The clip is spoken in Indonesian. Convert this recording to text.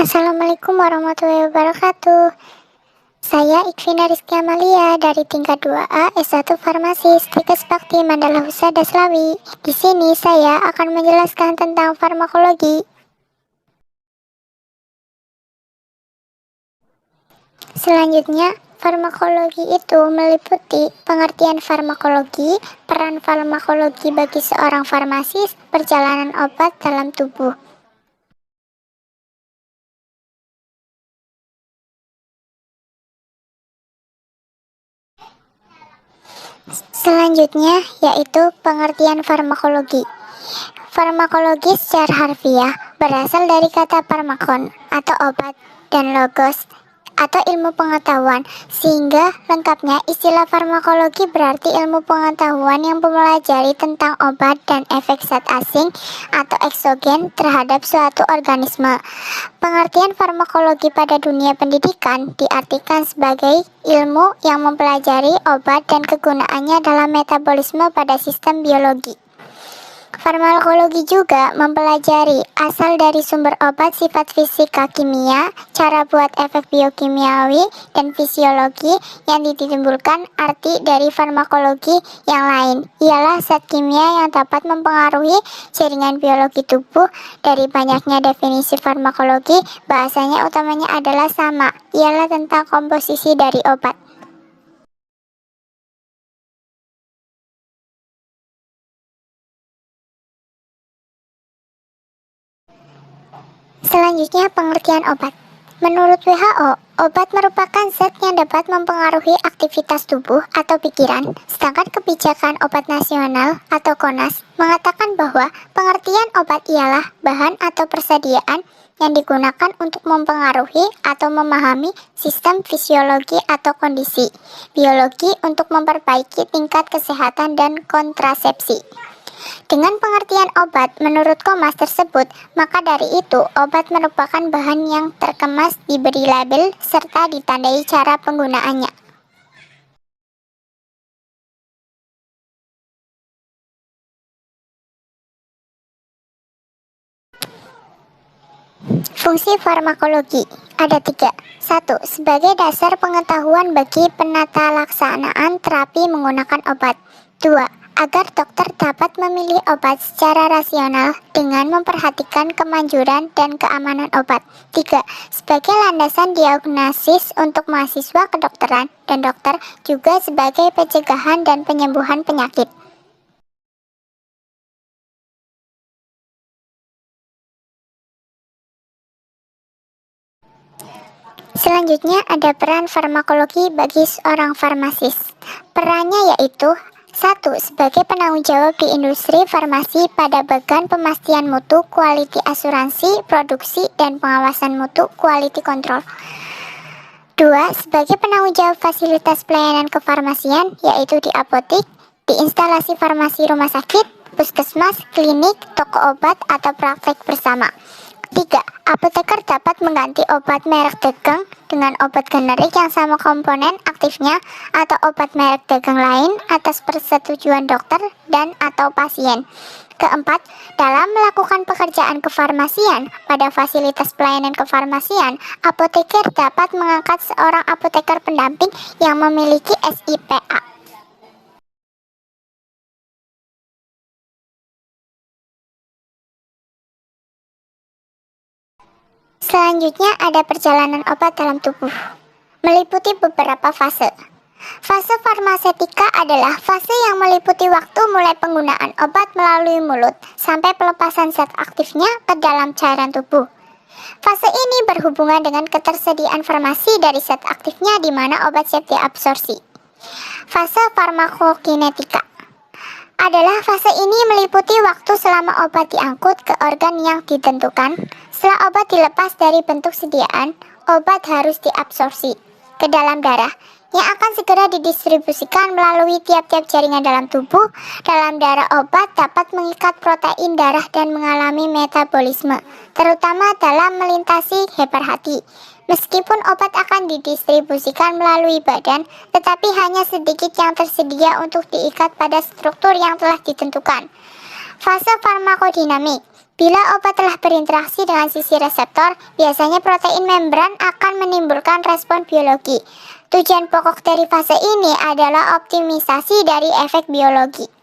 Assalamualaikum warahmatullahi wabarakatuh. Saya Ikvina Rizky Amalia dari tingkat 2A S1 Farmasi Stikes Bakti Mandala Husada Slawi. Di sini saya akan menjelaskan tentang farmakologi. Selanjutnya, farmakologi itu meliputi pengertian farmakologi, peran farmakologi bagi seorang farmasis, perjalanan obat dalam tubuh. Selanjutnya, yaitu pengertian farmakologi. Farmakologi secara harfiah berasal dari kata farmakon atau obat dan logos atau ilmu pengetahuan, sehingga lengkapnya istilah farmakologi berarti ilmu pengetahuan yang mempelajari tentang obat dan efek zat asing atau eksogen terhadap suatu organisme. Pengertian farmakologi pada dunia pendidikan diartikan sebagai ilmu yang mempelajari obat dan kegunaannya dalam metabolisme pada sistem biologi. Farmakologi juga mempelajari asal dari sumber obat, sifat fisika kimia, cara buat efek biokimiawi, dan fisiologi yang ditimbulkan. Arti dari farmakologi yang lain ialah zat kimia yang dapat mempengaruhi jaringan biologi tubuh. Dari banyaknya definisi farmakologi, bahasanya utamanya adalah sama, ialah tentang komposisi dari obat. Selanjutnya, pengertian obat. Menurut WHO, obat merupakan zat yang dapat mempengaruhi aktivitas tubuh atau pikiran, sedangkan kebijakan obat nasional atau KONAS mengatakan bahwa pengertian obat ialah bahan atau persediaan yang digunakan untuk mempengaruhi atau memahami sistem fisiologi atau kondisi biologi untuk memperbaiki tingkat kesehatan dan kontrasepsi. Dengan pengertian obat menurut KOMAS tersebut, maka dari itu obat merupakan bahan yang terkemas, diberi label, serta ditandai cara penggunaannya. Fungsi farmakologi ada 3. 1. Sebagai dasar pengetahuan bagi penata laksanaan terapi menggunakan obat. 2. Agar dokter dapat memilih obat secara rasional dengan memperhatikan kemanjuran dan keamanan obat. 3. Sebagai landasan diagnosis untuk mahasiswa kedokteran dan dokter, juga sebagai pencegahan dan penyembuhan penyakit. Selanjutnya ada peran farmakologi bagi seorang farmasis. Perannya yaitu 1. Sebagai penanggung jawab di industri farmasi pada bagian pemastian mutu, quality asuransi, produksi, dan pengawasan mutu, quality control. 2. Sebagai penanggung jawab fasilitas pelayanan kefarmasian, yaitu di apotik, di instalasi farmasi rumah sakit, puskesmas, klinik, toko obat, atau praktek bersama. 3. Apoteker dapat mengganti obat merek dagang dengan obat generik yang sama komponen aktifnya atau obat merek dagang lain atas persetujuan dokter dan atau pasien. 4. Dalam melakukan pekerjaan kefarmasian pada fasilitas pelayanan kefarmasian, apoteker dapat mengangkat seorang apoteker pendamping yang memiliki SIPA. Selanjutnya ada perjalanan obat dalam tubuh, meliputi beberapa fase. Fase farmasetika adalah fase yang meliputi waktu mulai penggunaan obat melalui mulut sampai pelepasan zat aktifnya ke dalam cairan tubuh. Fase ini berhubungan dengan ketersediaan farmasi dari zat aktifnya di mana obat siap diabsorpsi. Fase farmakokinetika adalah fase ini meliputi waktu selama obat diangkut ke organ yang ditentukan. Setelah obat dilepas dari bentuk sediaan, obat harus diabsorpsi ke dalam darah yang akan segera didistribusikan melalui tiap-tiap jaringan dalam tubuh. Dalam darah obat dapat mengikat protein darah dan mengalami metabolisme, terutama dalam melintasi heparhati. Meskipun obat akan didistribusikan melalui badan, tetapi hanya sedikit yang tersedia untuk diikat pada struktur yang telah ditentukan. Fase farmakodinamik Bila obat telah berinteraksi dengan sisi reseptor, biasanya protein membran akan menimbulkan respon biologi. Tujuan pokok dari fase ini adalah optimisasi dari efek biologi.